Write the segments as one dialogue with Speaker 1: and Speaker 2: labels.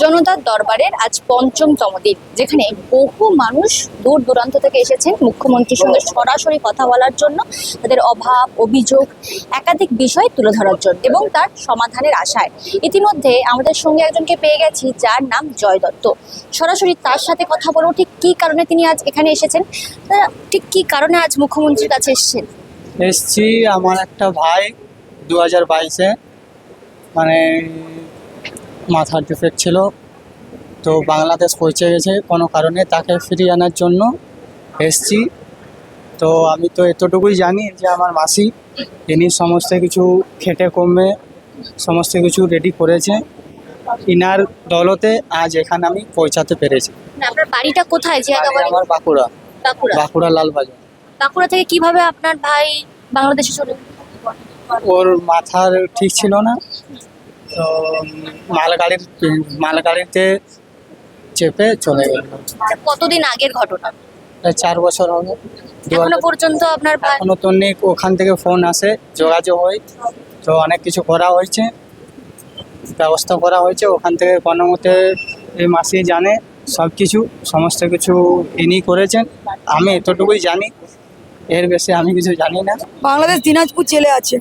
Speaker 1: জনতার দরবারের আজ পঞ্চমতম দিন, যেখানে বহু মানুষ দূর দূরান্ত থেকে এসেছেন মুখ্যমন্ত্রীর সঙ্গে সরাসরি কথা বলার জন্য, তাদের অভাব অভিযোগ একাধিক বিষয় তুলে ধরার জন্য এবং তার সমাধানের আশায়। ইতিমধ্যে আমাদের সঙ্গে একজনকে পেয়ে গেছি, যার নাম জয় দত্ত। সরাসরি তার সাথে কথা বলবো, ঠিক কী কারণে তিনি আজ এখানে এসেছেন, ঠিক কী কারণে আজ মুখ্যমন্ত্রীর কাছে এসেছেন।
Speaker 2: এসছি, আমার একটা ভাই 2022-এ মানে মাথার ডিফেক্ট ছিল, তো বাংলাদেশ পৌঁছে গেছে কোনো কারণে, তাকে ফিরিয়ে আনার জন্য এসছি। তো আমি তো এতটুকুই জানি যে আমার মাসি ইনি সমস্ত কিছু খেটে কমে সমস্ত কিছু রেডি করেছে, ইনার দৌলতে আজ এখানে আমি পৌঁছাতে পেরেছি।
Speaker 1: আপনার বাড়িটা কোথায়? যে
Speaker 2: আমার বাঁকুড়া, বাঁকুড়া লালবাজার।
Speaker 1: বাঁকুড়া থেকে কিভাবে আপনার ভাই বাংলাদেশে চলে?
Speaker 2: ওর মাথার ঠিক ছিল না, তো মালগাড়িতে চেপে চলে গেল।
Speaker 1: কতদিন আগের ঘটনা?
Speaker 2: 4 বছর হবে।
Speaker 1: এখনো পর্যন্ত আপনার ভাই?
Speaker 2: এখনো তো নেই, ওখান থেকে ফোন আসে, যোগাযোগ হয়, তো অনেক কিছু করা হয়েছে, ব্যবস্থা করা হয়েছে ওখান থেকে। কোনো মতে এই মাসি জানে সব কিছু, সমস্ত কিছু ইনি করেছেন, আমি এতটুকুই জানি, এর বেশি আমি কিছু জানি না।
Speaker 3: বাংলাদেশ দিনাজপুর জেলে আছে।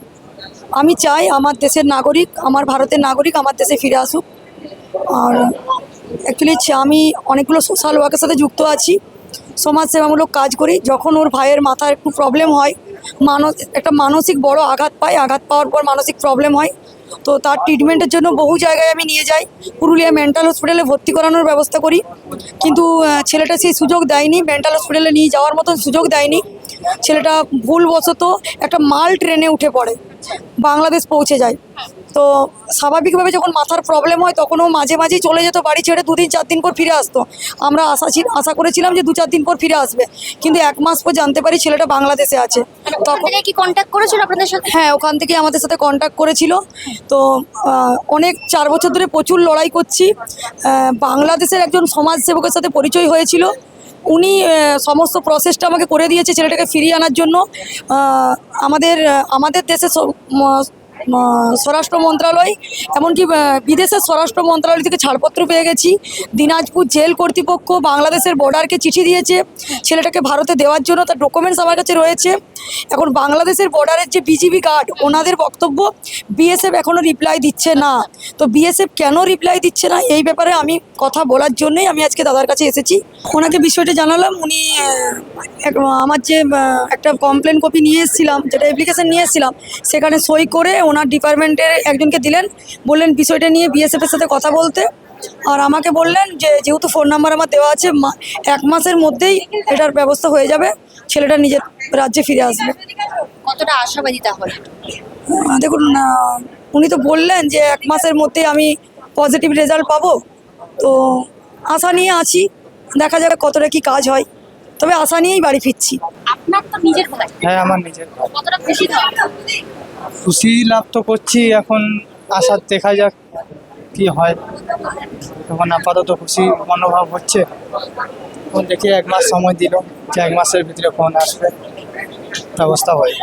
Speaker 3: আমি চাই আমার দেশের নাগরিক, আমার ভারতের নাগরিক আমার দেশে ফিরে আসুক। আর অ্যাকচুয়ালি আমি অনেকগুলো সোশ্যাল ওয়ার্কের সাথে যুক্ত আছি, সমাজসেবামূলক কাজ করি। যখন ওর ভাইয়ের মাথার একটু প্রবলেম হয়, একটা মানসিক বড় আঘাত পায়, আঘাত পাওয়ার পর মানসিক প্রবলেম হয়, তো তার ট্রিটমেন্টের জন্য বহু জায়গায় আমি নিয়ে যাই। পুরুলিয়া মেন্টাল হসপিটালে ভর্তি করানোর ব্যবস্থা করি, কিন্তু ছেলেটা সেই সুযোগ দেয়নি, মেন্টাল হসপিটালে নিয়ে যাওয়ার মতন সুযোগ দেয়নি। ছেলেটা ভুলবশত একটা মাল ট্রেনে উঠে পড়ে, বাংলাদেশ পৌঁছে যায়। তো স্বাভাবিকভাবে যখন মাথার প্রবলেম হয় তখন ও মাঝে মাঝেই চলে যেত বাড়ি ছেড়ে, 2-4 দিন পর ফিরে আসতো। আমরা আশা করেছিলাম যে 2-4 দিন পর ফিরে আসবে, কিন্তু 1 মাস পর জানতে পারি ছেলেটা বাংলাদেশে আছে।
Speaker 1: তখন কি কন্ট্যাক্ট করেছিল আপনাদের সাথে?
Speaker 3: হ্যাঁ, ওখান থেকে আমাদের সাথে কন্ট্যাক্ট করেছিল। তো অনেক 4 বছর ধরে প্রচুর লড়াই করছি। বাংলাদেশের একজন সমাজসেবকের সাথে পরিচয় হয়েছিল, উনি সমস্ত প্রসেসটা আমাকে করে দিয়েছে ছেলেটাকে ফিরিয়ে আনার জন্য। আমাদের দেশের স্বরাষ্ট্র মন্ত্রণালয়, এমনকি বিদেশের স্বরাষ্ট্র মন্ত্রণালয় থেকে ছাড়পত্র পেয়ে গেছি। দিনাজপুর জেল কর্তৃপক্ষ বাংলাদেশের বর্ডারকে চিঠি দিয়েছে ছেলেটাকে ভারতে দেওয়ার জন্য, তার ডকুমেন্টস আমার কাছে রয়েছে। এখন বাংলাদেশের বর্ডারের যে বিজিবি গার্ড, ওনাদের বক্তব্য বিএসএফ এখনও রিপ্লাই দিচ্ছে না। তো বিএসএফ কেন রিপ্লাই দিচ্ছে না, এই ব্যাপারে আমি কথা বলার জন্যই আমি আজকে দাদার কাছে এসেছি। ওনাকে বিষয়টা জানালাম, উনি আমার যে একটা কমপ্লেন কপি নিয়ে এসেছিলাম, যেটা অ্যাপ্লিকেশন নিয়ে এসেছিলাম, সেখানে সই করে ওনার ডিপার্টমেন্টের একজনকে দিলেন, বললেন বিষয়টা নিয়ে বিএসএফের সাথে কথা বলতে। আর আমাকে বললেন যে যেহেতু ফোন নাম্বার আমার দেওয়া আছে, 1 মাসের মধ্যেই এটার ব্যবস্থা হয়ে যাবে, ছেলেটা নিজের রাজ্যে ফিরে আসবে।
Speaker 1: কতটা আশাবাদী তাহলে?
Speaker 3: দেখুন, উনি তো বললেন যে 1 মাসের মধ্যেই আমি পজিটিভ রেজাল্ট পাবো, তো আশা নিয়ে আছি, দেখা যাবে কতটা কি কাজ হয়, তবে আশা নিয়েই বাড়ি ফিরছি।
Speaker 1: আপনার তো নিজের ভাই?
Speaker 2: হ্যাঁ, আমার নিজের।
Speaker 1: কতটা খুশি?
Speaker 2: খুশি লাভ তো করছি, এখন আশা দেখা যাক কি হয়। তখন আপাতত খুশি মনোভাব হচ্ছে। এখন দেখি 1 মাস সময় দিল, যে 1 মাসের ভিতরে ফোন আসবে, ব্যবস্থা হয়।